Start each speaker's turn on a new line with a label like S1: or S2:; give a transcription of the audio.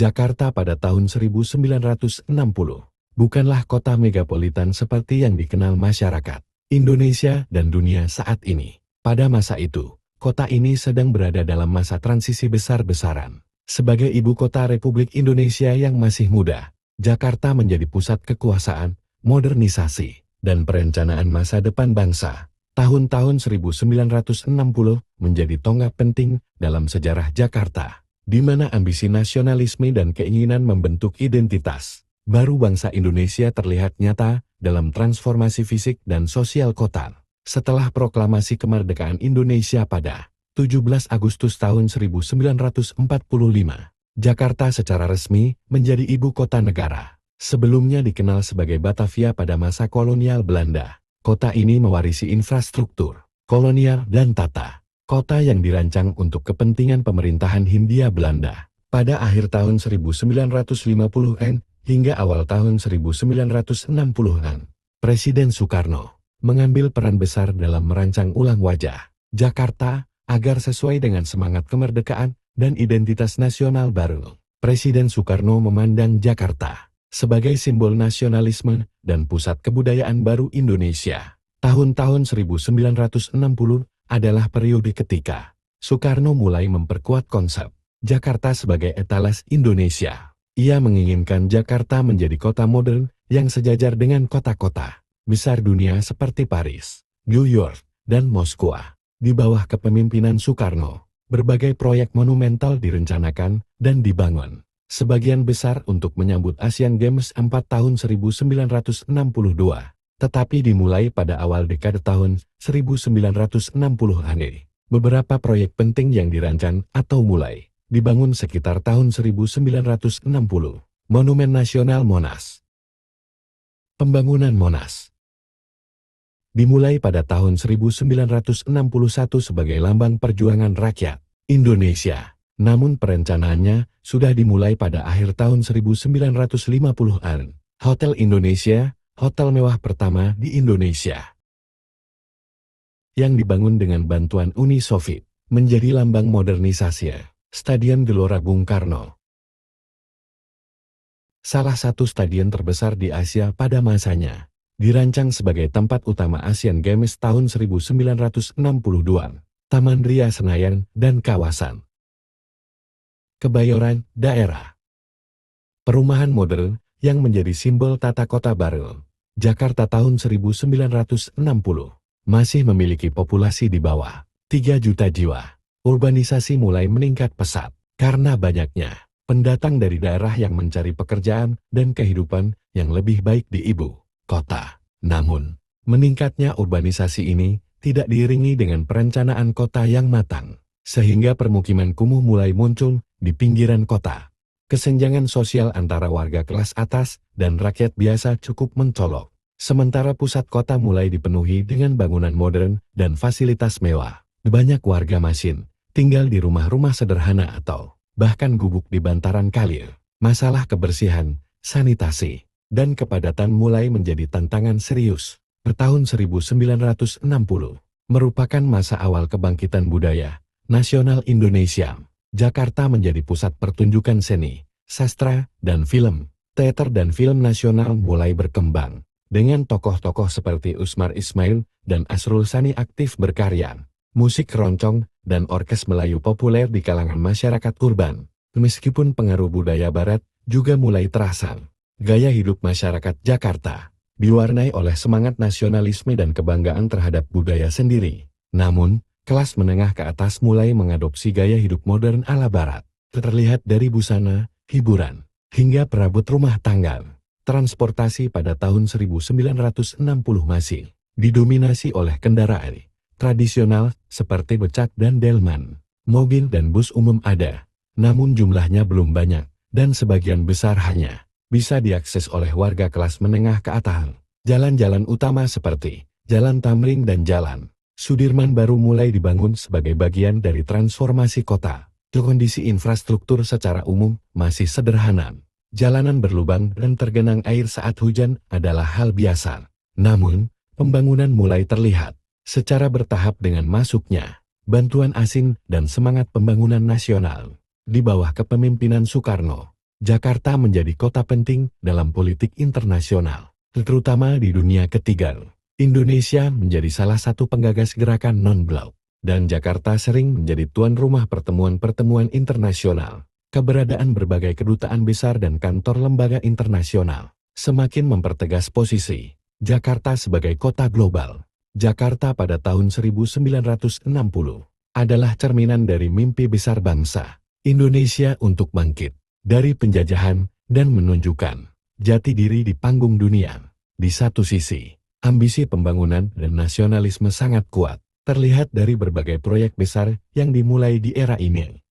S1: Jakarta pada tahun 1960 bukanlah kota megapolitan seperti yang dikenal masyarakat Indonesia dan dunia saat ini. Pada masa itu, kota ini sedang berada dalam masa transisi besar-besaran. Sebagai ibu kota Republik Indonesia yang masih muda, Jakarta menjadi pusat kekuasaan, modernisasi, dan perencanaan masa depan bangsa. Tahun-tahun 1960 menjadi tonggak penting dalam sejarah Jakarta, di mana ambisi nasionalisme dan keinginan membentuk identitas baru bangsa Indonesia terlihat nyata dalam transformasi fisik dan sosial kota. Setelah proklamasi kemerdekaan Indonesia pada 17 Agustus tahun 1945, Jakarta secara resmi menjadi ibu kota negara. Sebelumnya dikenal sebagai Batavia pada masa kolonial Belanda. Kota ini mewarisi infrastruktur kolonial dan tata kota yang dirancang untuk kepentingan pemerintahan Hindia Belanda. Pada akhir tahun 1950-an hingga awal tahun 1960-an, Presiden Soekarno mengambil peran besar dalam merancang ulang wajah Jakarta agar sesuai dengan semangat kemerdekaan dan identitas nasional baru. Presiden Soekarno memandang Jakarta sebagai simbol nasionalisme dan pusat kebudayaan baru Indonesia. Tahun-tahun 1960 adalah periode ketika Soekarno mulai memperkuat konsep Jakarta sebagai etalas Indonesia. Ia menginginkan Jakarta menjadi kota modern yang sejajar dengan kota-kota besar dunia seperti Paris, New York, dan Moskwa. Di bawah kepemimpinan Soekarno, berbagai proyek monumental direncanakan dan dibangun. Sebagian besar untuk menyambut Asian Games 4 tahun 1962, tetapi dimulai pada awal dekade tahun 1960-an. Beberapa proyek penting yang dirancang atau mulai dibangun sekitar tahun 1960. Monumen Nasional Monas. Pembangunan Monas dimulai pada tahun 1961 sebagai lambang perjuangan rakyat Indonesia. Namun perencanaannya sudah dimulai pada akhir tahun 1950-an. Hotel Indonesia, hotel mewah pertama di Indonesia, yang dibangun dengan bantuan Uni Soviet, menjadi lambang modernisasi Stadion Gelora Bung Karno. Salah satu stadion terbesar di Asia pada masanya, dirancang sebagai tempat utama Asian Games tahun 1962, Taman Ria Senayan dan kawasan Kebayoran, daerah perumahan modern yang menjadi simbol tata kota baru. Jakarta tahun 1960 masih memiliki populasi di bawah 3 juta jiwa. Urbanisasi mulai meningkat pesat karena banyaknya pendatang dari daerah yang mencari pekerjaan dan kehidupan yang lebih baik di ibu kota. Namun, meningkatnya urbanisasi ini tidak diiringi dengan perencanaan kota yang matang, sehingga permukiman kumuh mulai muncul di pinggiran kota. Kesenjangan sosial antara warga kelas atas dan rakyat biasa cukup mencolok, sementara pusat kota mulai dipenuhi dengan bangunan modern dan fasilitas mewah. Banyak warga masih tinggal di rumah-rumah sederhana atau bahkan gubuk di bantaran kali. Masalah kebersihan, sanitasi, dan kepadatan mulai menjadi tantangan serius. Tahun 1960 merupakan masa awal kebangkitan budaya nasional Indonesia. Jakarta menjadi pusat pertunjukan seni, sastra, dan film. Teater dan film nasional mulai berkembang, dengan tokoh-tokoh seperti Usmar Ismail dan Asrul Sani aktif berkarya. Musik keroncong dan orkes Melayu populer di kalangan masyarakat urban. Meskipun pengaruh budaya barat juga mulai terasa, gaya hidup masyarakat Jakarta diwarnai oleh semangat nasionalisme dan kebanggaan terhadap budaya sendiri. Namun, kelas menengah ke atas mulai mengadopsi gaya hidup modern ala barat. Terlihat dari busana, hiburan, hingga perabot rumah tangga. Transportasi pada tahun 1960 masih didominasi oleh kendaraan tradisional seperti becak dan delman. Mobil dan bus umum ada, namun jumlahnya belum banyak, dan sebagian besar hanya bisa diakses oleh warga kelas menengah ke atas. Jalan-jalan utama seperti Jalan Tamrin dan Jalan Sudirman baru mulai dibangun sebagai bagian dari transformasi kota. Kondisi infrastruktur secara umum masih sederhana. Jalanan berlubang dan tergenang air saat hujan adalah hal biasa. Namun, pembangunan mulai terlihat secara bertahap dengan masuknya bantuan asing dan semangat pembangunan nasional. Di bawah kepemimpinan Soekarno, Jakarta menjadi kota penting dalam politik internasional, terutama di dunia ketiga. Indonesia menjadi salah satu penggagas gerakan non-blok, dan Jakarta sering menjadi tuan rumah pertemuan-pertemuan internasional. Keberadaan berbagai kedutaan besar dan kantor lembaga internasional semakin mempertegas posisi Jakarta sebagai kota global. Jakarta pada tahun 1960 adalah cerminan dari mimpi besar bangsa Indonesia untuk bangkit dari penjajahan dan menunjukkan jati diri di panggung dunia. Di satu sisi, ambisi pembangunan dan nasionalisme sangat kuat, terlihat dari berbagai proyek besar yang dimulai di era ini.